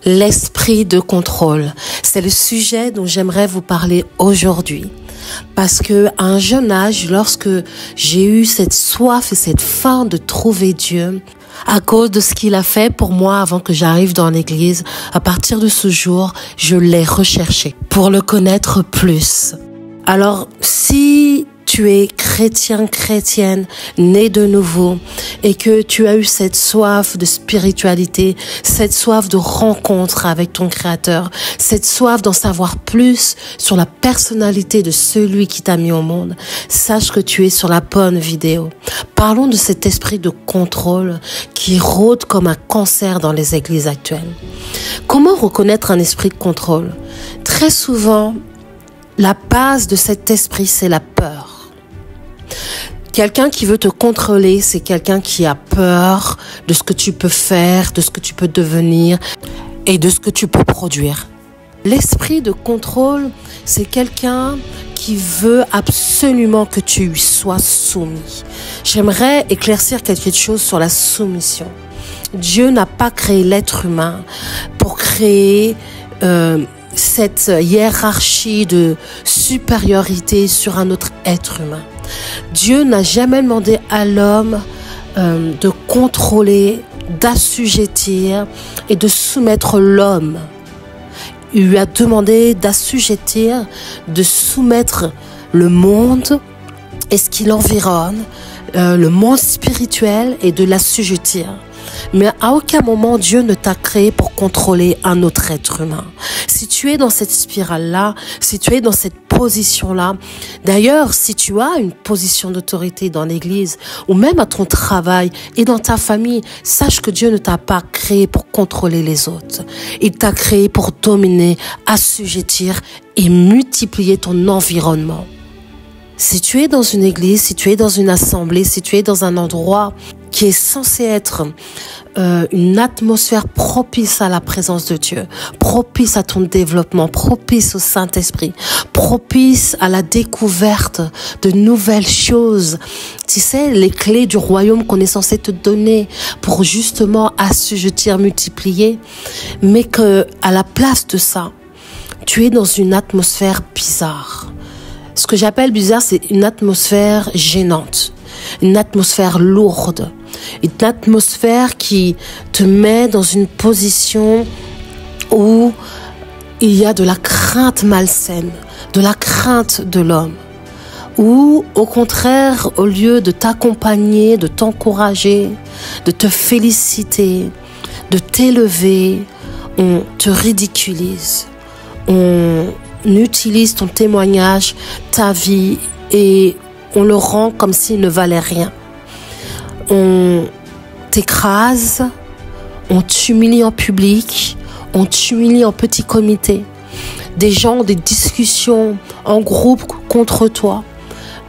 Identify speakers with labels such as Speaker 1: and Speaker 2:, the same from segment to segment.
Speaker 1: L'esprit de contrôle, c'est le sujet dont j'aimerais vous parler aujourd'hui. Parce que à un jeune âge, lorsque j'ai eu cette soif et cette faim de trouver Dieu, à cause de ce qu'il a fait pour moi avant que j'arrive dans l'église, à partir de ce jour, je l'ai recherché pour le connaître plus. Alors, si tu es chrétien, chrétienne, né de nouveau et que tu as eu cette soif de spiritualité, cette soif de rencontre avec ton Créateur, cette soif d'en savoir plus sur la personnalité de celui qui t'a mis au monde, sache que tu es sur la bonne vidéo. Parlons de cet esprit de contrôle qui rôde comme un cancer dans les églises actuelles. Comment reconnaître un esprit de contrôle? Très souvent, la base de cet esprit, c'est la peur. Quelqu'un qui veut te contrôler, c'est quelqu'un qui a peur de ce que tu peux faire, de ce que tu peux devenir et de ce que tu peux produire. L'esprit de contrôle, c'est quelqu'un qui veut absolument que tu lui sois soumis. J'aimerais éclaircir quelque chose sur la soumission. Dieu n'a pas créé l'être humain pour créer cette hiérarchie de supériorité sur un autre être humain. Dieu n'a jamais demandé à l'homme de contrôler, d'assujettir et de soumettre l'homme. Il lui a demandé d'assujettir, de soumettre le monde et ce qui l'environne, le monde spirituel, et de l'assujettir. Mais à aucun moment Dieu ne t'a créé pour contrôler un autre être humain. Si tu es dans cette spirale-là, si tu es dans cette position-là, d'ailleurs, si tu as une position d'autorité dans l'église ou même à ton travail et dans ta famille, sache que Dieu ne t'a pas créé pour contrôler les autres. Il t'a créé pour dominer, assujettir et multiplier ton environnement. Si tu es dans une église, si tu es dans une assemblée, si tu es dans un endroit qui est censé être une atmosphère propice à la présence de Dieu, propice à ton développement, propice au Saint-Esprit, propice à la découverte de nouvelles choses. Tu sais, les clés du royaume qu'on est censé te donner pour justement assujettir, multiplier, mais que à la place de ça, tu es dans une atmosphère bizarre. Ce que j'appelle bizarre, c'est une atmosphère gênante, une atmosphère lourde, une atmosphère qui te met dans une position où il y a de la crainte malsaine, de la crainte de l'homme. Ou au contraire, au lieu de t'accompagner, de t'encourager, de te féliciter, de t'élever, on te ridiculise, on utilise ton témoignage, ta vie, et on le rend comme s'il ne valait rien. On t'écrase, on t'humilie en public, on t'humilie en petit comité. Des gens ont des discussions en groupe contre toi.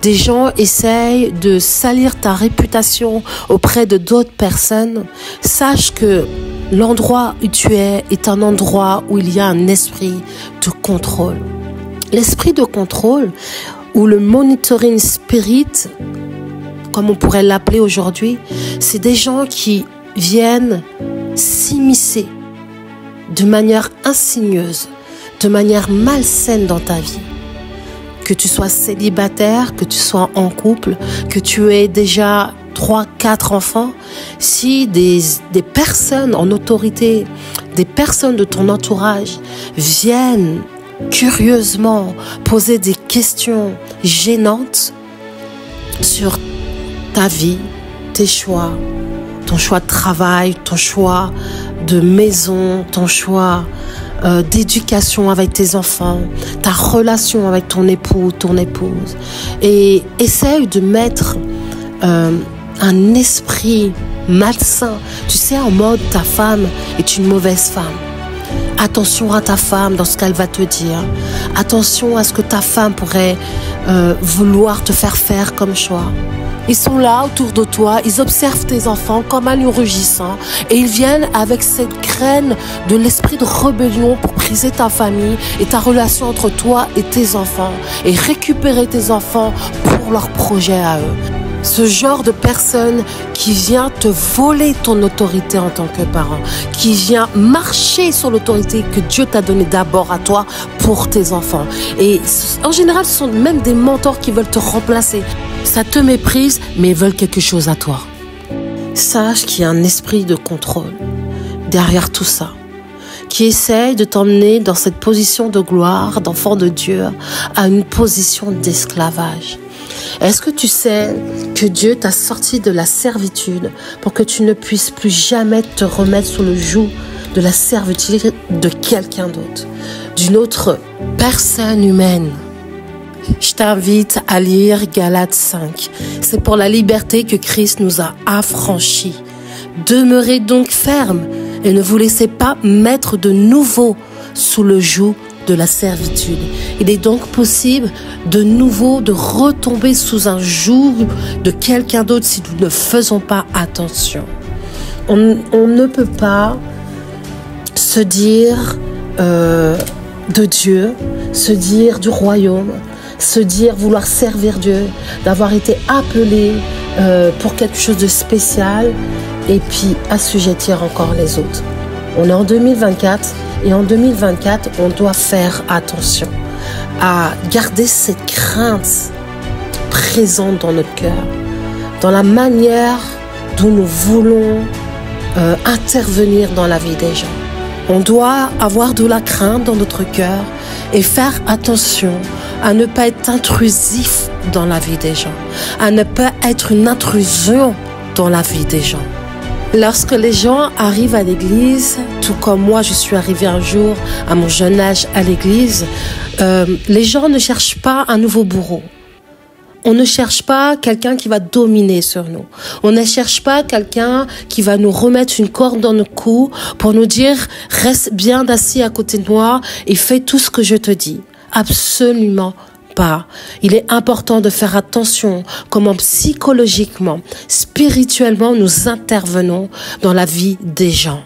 Speaker 1: Des gens essayent de salir ta réputation auprès de d'autres personnes. Sache que l'endroit où tu es est un endroit où il y a un esprit de contrôle. L'esprit de contrôle, ou le monitoring spirit, comme on pourrait l'appeler aujourd'hui, c'est des gens qui viennent s'immiscer de manière insigneuse, de manière malsaine dans ta vie. Que tu sois célibataire, que tu sois en couple, que tu aies déjà 3, 4 enfants, si des personnes en autorité, des personnes de ton entourage viennent curieusement poser des questions gênantes sur ta vie, tes choix, ton choix de travail, ton choix de maison, ton choix d'éducation avec tes enfants, ta relation avec ton époux, ton épouse, et essaye de mettre un esprit malsain, tu sais, en mode ta femme est une mauvaise femme. Attention à ta femme dans ce qu'elle va te dire. Attention à ce que ta femme pourrait vouloir te faire faire comme choix. Ils sont là autour de toi, ils observent tes enfants comme un lion rugissant et ils viennent avec cette graine de l'esprit de rébellion pour briser ta famille et ta relation entre toi et tes enfants et récupérer tes enfants pour leur projet à eux. Ce genre de personne qui vient te voler ton autorité en tant que parent, qui vient marcher sur l'autorité que Dieu t'a donnée d'abord à toi pour tes enfants. Et en général, ce sont même des mentors qui veulent te remplacer. Ça te méprise, mais ils veulent quelque chose à toi. Sache qu'il y a un esprit de contrôle derrière tout ça, qui essaye de t'emmener dans cette position de gloire, d'enfant de Dieu, à une position d'esclavage. Est-ce que tu sais que Dieu t'a sorti de la servitude pour que tu ne puisses plus jamais te remettre sous le joug de la servitude de quelqu'un d'autre, d'une autre personne humaine? Je t'invite à lire Galates 5. C'est pour la liberté que Christ nous a affranchis. Demeurez donc fermes et ne vous laissez pas mettre de nouveau sous le joug de la servitude. Il est donc possible de nouveau de retomber sous un joug de quelqu'un d'autre si nous ne faisons pas attention. On ne peut pas se dire de Dieu, se dire du royaume, se dire vouloir servir Dieu, d'avoir été appelé pour quelque chose de spécial et puis assujettir encore les autres. On est en 2024 et en 2024, on doit faire attention à garder cette crainte présente dans notre cœur, dans la manière dont nous voulons intervenir dans la vie des gens. On doit avoir de la crainte dans notre cœur et faire attention à ne pas être intrusif dans la vie des gens, à ne pas être une intrusion dans la vie des gens. Lorsque les gens arrivent à l'église, tout comme moi, je suis arrivée un jour à mon jeune âge à l'église, les gens ne cherchent pas un nouveau bourreau. On ne cherche pas quelqu'un qui va dominer sur nous. On ne cherche pas quelqu'un qui va nous remettre une corde dans le cou pour nous dire « Reste bien assis à côté de moi et fais tout ce que je te dis ». Absolument pas. Il est important de faire attention comment psychologiquement, spirituellement nous intervenons dans la vie des gens,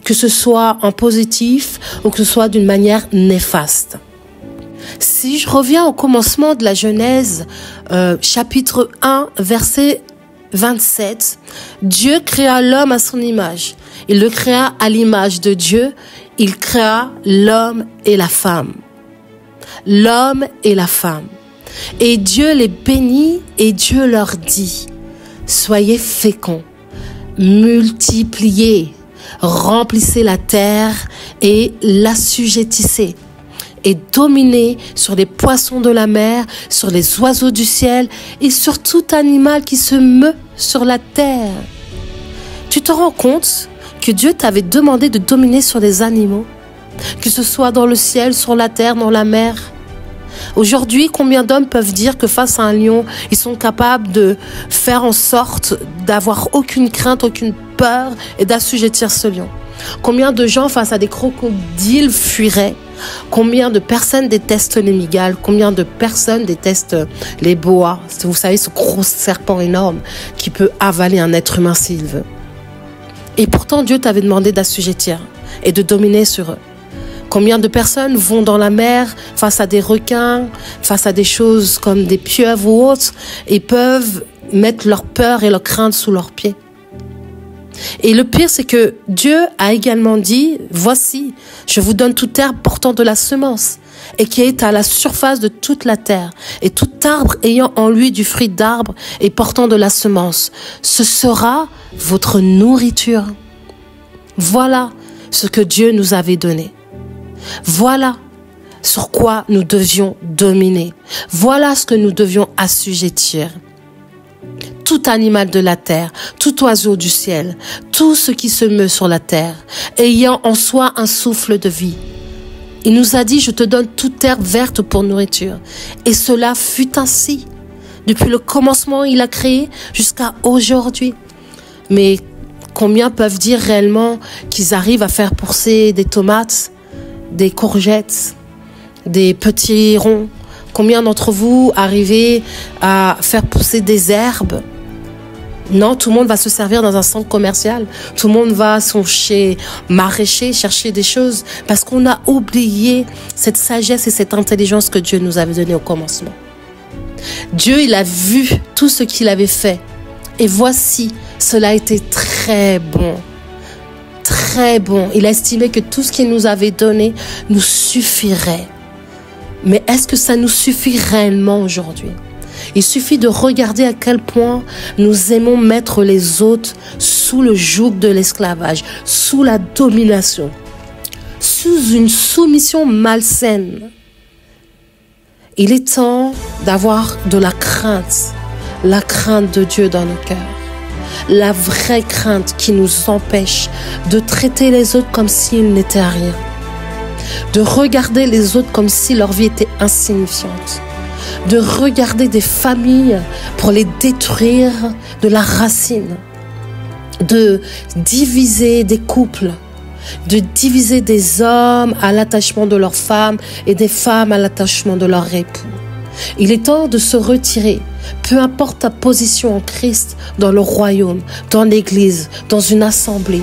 Speaker 1: que ce soit en positif ou que ce soit d'une manière néfaste. Si je reviens au commencement de la Genèse, chapitre 1, verset 27, Dieu créa l'homme à son image. Il le créa à l'image de Dieu. Il créa l'homme et la femme. L'homme et la femme. Et Dieu les bénit et Dieu leur dit, soyez féconds, multipliez, remplissez la terre et l'assujettissez. Et dominez sur les poissons de la mer, sur les oiseaux du ciel et sur tout animal qui se meut sur la terre. Tu te rends compte que Dieu t'avait demandé de dominer sur les animaux, que ce soit dans le ciel, sur la terre, dans la mer. Aujourd'hui, combien d'hommes peuvent dire que face à un lion, ils sont capables de faire en sorte d'avoir aucune crainte, aucune peur et d'assujettir ce lion? Combien de gens face à des crocodiles fuiraient? Combien de personnes détestent les mygales? Combien de personnes détestent les boas? Vous savez, ce gros serpent énorme qui peut avaler un être humain s'il veut. Et pourtant, Dieu t'avait demandé d'assujettir et de dominer sur eux. Combien de personnes vont dans la mer face à des requins, face à des choses comme des pieuvres ou autres, et peuvent mettre leur peur et leur crainte sous leurs pieds? Et le pire, c'est que Dieu a également dit, voici, je vous donne toute herbe portant de la semence et qui est à la surface de toute la terre, et tout arbre ayant en lui du fruit d'arbre et portant de la semence. Ce sera votre nourriture. Voilà ce que Dieu nous avait donné. Voilà sur quoi nous devions dominer. Voilà ce que nous devions assujettir. Tout animal de la terre, tout oiseau du ciel, tout ce qui se meut sur la terre, ayant en soi un souffle de vie. Il nous a dit, je te donne toute herbe verte pour nourriture. Et cela fut ainsi. Depuis le commencement, il a créé jusqu'à aujourd'hui. Mais combien peuvent dire réellement qu'ils arrivent à faire pousser des tomates, des courgettes, des petits ronds? Combien d'entre vous arrivez à faire pousser des herbes? Non, tout le monde va se servir dans un centre commercial. Tout le monde va chez maraîcher, chercher des choses parce qu'on a oublié cette sagesse et cette intelligence que Dieu nous avait donnée au commencement. Dieu, il a vu tout ce qu'il avait fait. Et voici, cela a été très bon. Très bon. Il a estimé que tout ce qu'il nous avait donné nous suffirait. Mais est-ce que ça nous suffit réellement aujourd'hui? Il suffit de regarder à quel point nous aimons mettre les autres sous le joug de l'esclavage, sous la domination, sous une soumission malsaine. Il est temps d'avoir de la crainte de Dieu dans nos cœurs. La vraie crainte qui nous empêche de traiter les autres comme s'ils n'étaient rien. De regarder les autres comme si leur vie était insignifiante. De regarder des familles pour les détruire de la racine. De diviser des couples. De diviser des hommes à l'attachement de leurs femmes et des femmes à l'attachement de leurs époux. Il est temps de se retirer, peu importe ta position en Christ, dans le royaume, dans l'église, dans une assemblée.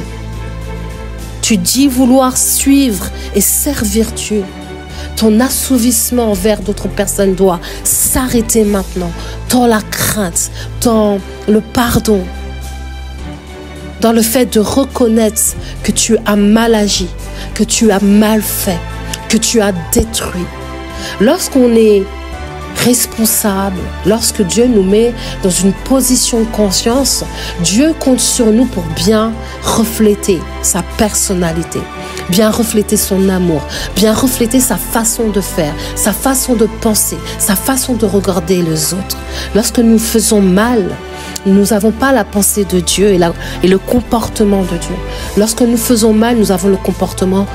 Speaker 1: Tu dis vouloir suivre et servir Dieu. Ton assouvissement envers d'autres personnes doit s'arrêter maintenant, dans la crainte, dans le pardon, dans le fait de reconnaître que tu as mal agi, que tu as mal fait, que tu as détruit. Lorsqu'on est responsable, lorsque Dieu nous met dans une position de conscience, Dieu compte sur nous pour bien refléter sa personnalité, bien refléter son amour, bien refléter sa façon de faire, sa façon de penser, sa façon de regarder les autres. Lorsque nous faisons mal, nous n'avons pas la pensée de Dieu et le comportement de Dieu. Lorsque nous faisons mal, nous avons le comportement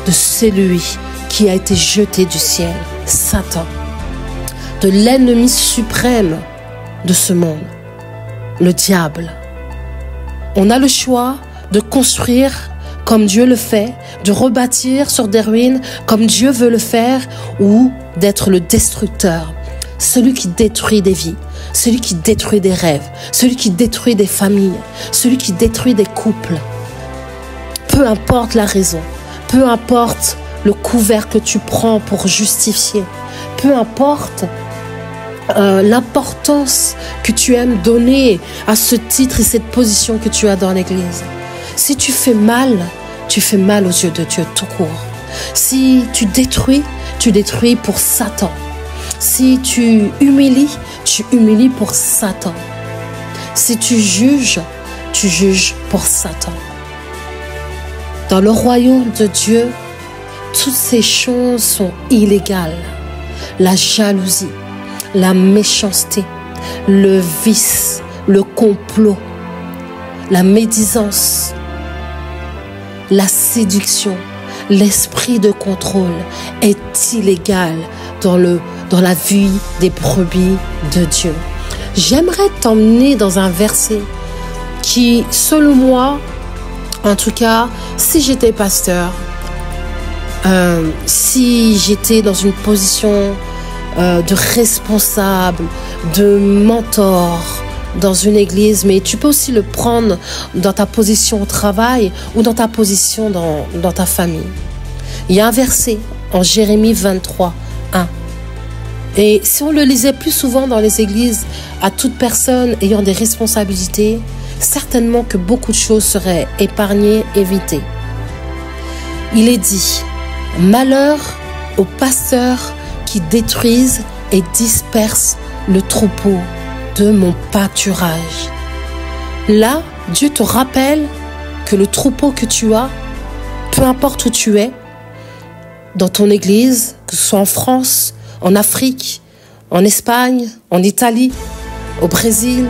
Speaker 1: de celui qui a été jeté du ciel, Satan, de l'ennemi suprême de ce monde, le diable. On a le choix de construire comme Dieu le fait, de rebâtir sur des ruines comme Dieu veut le faire, ou d'être le destructeur, celui qui détruit des vies, celui qui détruit des rêves, celui qui détruit des familles, celui qui détruit des couples. Peu importe la raison, peu importe le couvert que tu prends pour justifier, peu importe l'importance que tu aimes donner à ce titre et cette position que tu as dans l'église. Si tu fais mal aux yeux de Dieu tout court. Si tu détruis pour Satan. Si tu humilies pour Satan. Si tu juges pour Satan. Dans le royaume de Dieu, toutes ces choses sont illégales. La jalousie, la méchanceté, le vice, le complot, la médisance, la séduction, l'esprit de contrôle est illégal dans la vie des brebis de Dieu. J'aimerais t'emmener dans un verset qui, selon moi, en tout cas, si j'étais pasteur, si j'étais dans une position de responsable, de mentor dans une église, mais tu peux aussi le prendre dans ta position au travail ou dans ta position dans ta famille. Il y a un verset en Jérémie 23, 1. Et si on le lisait plus souvent dans les églises, à toute personne ayant des responsabilités, certainement que beaucoup de choses seraient épargnées, évitées. Il est dit, « Malheur aux pasteurs qui détruisent et dispersent le troupeau de mon pâturage. » Là, Dieu te rappelle que le troupeau que tu as, peu importe où tu es, dans ton église, que ce soit en France, en Afrique, en Espagne, en Italie, au Brésil,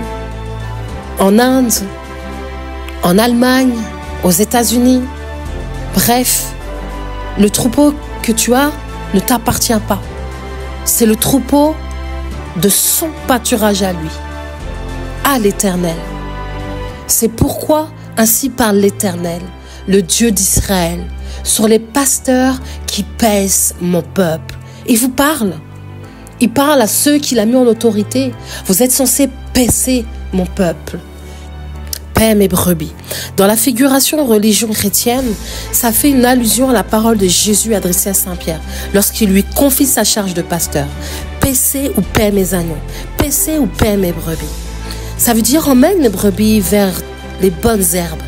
Speaker 1: en Inde, en Allemagne, aux États-Unis, bref, le troupeau que tu as ne t'appartient pas. C'est le troupeau de son pâturage à lui, à l'Éternel. C'est pourquoi ainsi parle l'Éternel, le Dieu d'Israël, sur les pasteurs qui paissent mon peuple. Il vous parle. Il parle à ceux qu'il a mis en autorité. Vous êtes censés paisser mon peuple. Paix mes brebis. Dans la figuration religion chrétienne, ça fait une allusion à la parole de Jésus adressée à Saint Pierre lorsqu'il lui confie sa charge de pasteur. paissez ou paie mes agneaux, paissez ou paie mes brebis. Ça veut dire emmène mes brebis vers les bonnes herbes,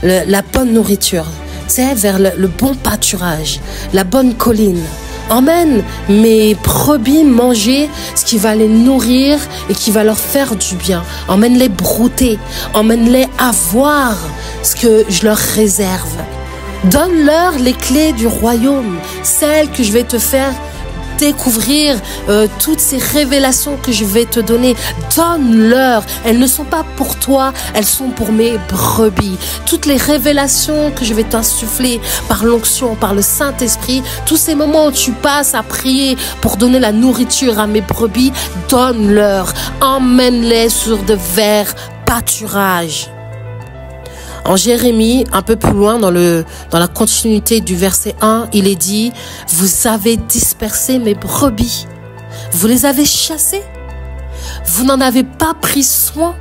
Speaker 1: la bonne nourriture, c'est vers le bon pâturage, la bonne colline. Emmène mes brebis manger ce qui va les nourrir et qui va leur faire du bien. Emmène-les brouter, emmène-les avoir ce que je leur réserve. Donne-leur les clés du royaume, celles que je vais te faire découvrir, toutes ces révélations que je vais te donner. Donne-leur. Elles ne sont pas pour toi, elles sont pour mes brebis. Toutes les révélations que je vais t'insuffler par l'onction, par le Saint-Esprit, tous ces moments où tu passes à prier pour donner la nourriture à mes brebis, donne-leur. Emmène-les sur de verts pâturages. En Jérémie, un peu plus loin dans la continuité du verset 1, il est dit « Vous avez dispersé mes brebis, vous les avez chassées, vous n'en avez pas pris soin.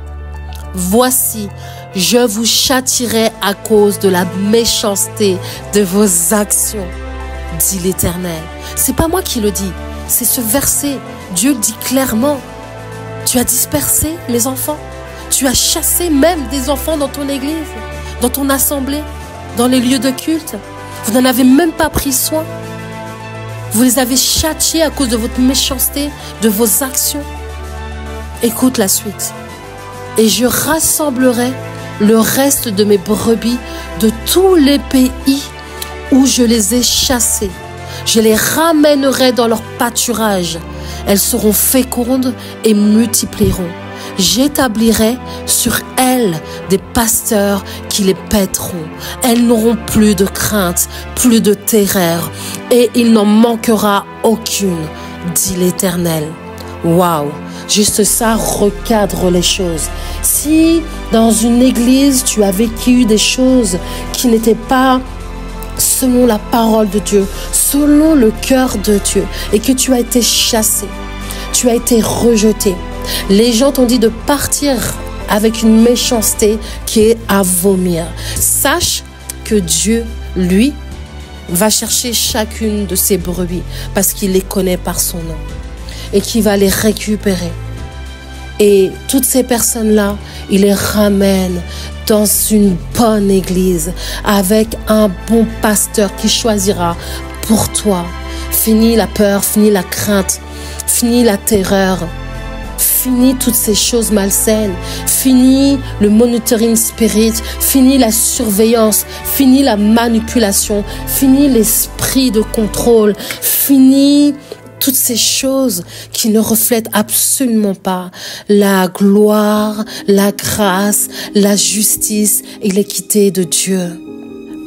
Speaker 1: Voici, je vous châtierai à cause de la méchanceté de vos actions, dit l'Éternel. » C'est pas moi qui le dis, c'est ce verset. Dieu le dit clairement. Tu as dispersé mes enfants. Tu as chassé même des enfants dans ton église, dans ton assemblée, dans les lieux de culte. Vous n'en avez même pas pris soin. Vous les avez châtiés à cause de votre méchanceté, de vos actions. Écoute la suite. Et je rassemblerai le reste de mes brebis de tous les pays où je les ai chassées. Je les ramènerai dans leur pâturage. Elles seront fécondes et multiplieront. J'établirai sur elles des pasteurs qui les paîtront. Elles n'auront plus de crainte, plus de terreur, et il n'en manquera aucune, dit l'Éternel. Waouh! Juste ça recadre les choses. Si dans une église tu as vécu des choses qui n'étaient pas selon la parole de Dieu, selon le cœur de Dieu, et que tu as été chassé, tu as été rejeté, les gens t'ont dit de partir avec une méchanceté qui est à vomir. Sache que Dieu, lui, va chercher chacune de ses brebis parce qu'il les connaît par son nom et qu'il va les récupérer. Et toutes ces personnes-là, il les ramène dans une bonne église avec un bon pasteur qui choisira pour toi. Fini la peur, fini la crainte, fini la terreur. Fini toutes ces choses malsaines, fini le monitoring spirit, fini la surveillance, fini la manipulation, fini l'esprit de contrôle, fini toutes ces choses qui ne reflètent absolument pas la gloire, la grâce, la justice et l'équité de Dieu.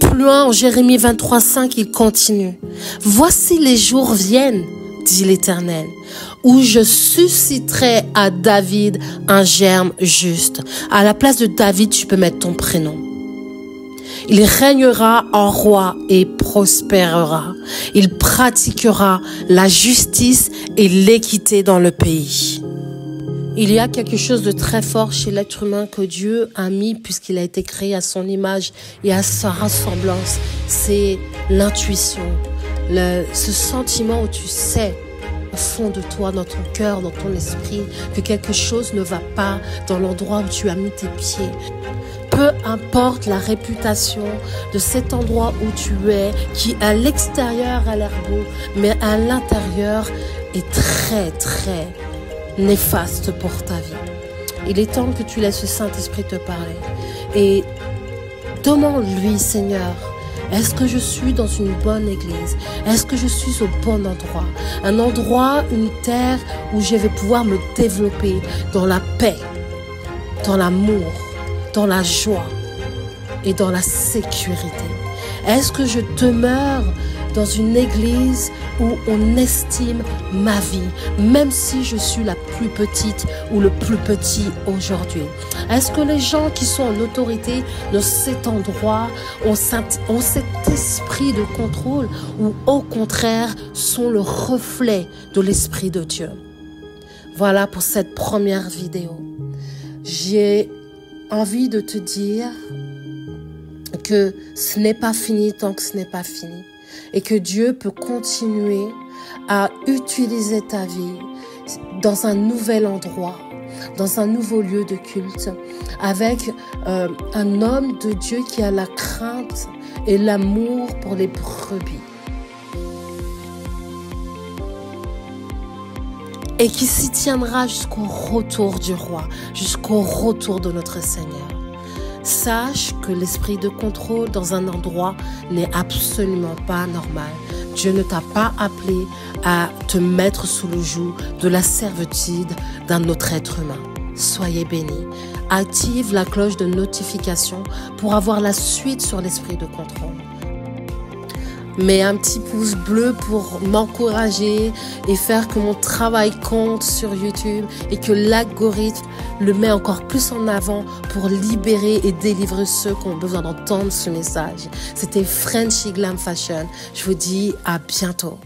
Speaker 1: Plus loin, en Jérémie 23:5, il continue. « Voici les jours viennent, dit l'Éternel, où je susciterai à David un germe juste. » À la place de David, tu peux mettre ton prénom. Il régnera en roi et prospérera. Il pratiquera la justice et l'équité dans le pays. Il y a quelque chose de très fort chez l'être humain que Dieu a mis puisqu'il a été créé à son image et à sa ressemblance. C'est l'intuition, ce sentiment où tu sais au fond de toi, dans ton cœur, dans ton esprit, que quelque chose ne va pas dans l'endroit où tu as mis tes pieds. Peu importe la réputation de cet endroit où tu es, qui à l'extérieur a l'air beau, mais à l'intérieur est très, très néfaste pour ta vie. Il est temps que tu laisses le Saint-Esprit te parler. Et demande-lui, Seigneur, est-ce que je suis dans une bonne église? Est-ce que je suis au bon endroit? Un endroit, une terre où je vais pouvoir me développer dans la paix, dans l'amour, dans la joie et dans la sécurité. Est-ce que je demeure dans une église où on estime ma vie, même si je suis la plus petite ou le plus petit aujourd'hui? Est-ce que les gens qui sont en autorité dans cet endroit ont cet esprit de contrôle ou au contraire sont le reflet de l'Esprit de Dieu? Voilà pour cette première vidéo. J'ai envie de te dire que ce n'est pas fini tant que ce n'est pas fini. et que Dieu peut continuer à utiliser ta vie dans un nouvel endroit, dans un nouveau lieu de culte, avec un homme de Dieu qui a la crainte et l'amour pour les brebis. Et qui s'y tiendra jusqu'au retour du roi, jusqu'au retour de notre Seigneur. Sache que l'esprit de contrôle dans un endroit n'est absolument pas normal. Dieu ne t'a pas appelé à te mettre sous le joug de la servitude d'un autre être humain. Soyez bénis. Active la cloche de notification pour avoir la suite sur l'esprit de contrôle. Mets un petit pouce bleu pour m'encourager et faire que mon travail compte sur YouTube et que l'algorithme le met encore plus en avant pour libérer et délivrer ceux qui ont besoin d'entendre ce message. C'était Frenchy Glam Fashion. Je vous dis à bientôt.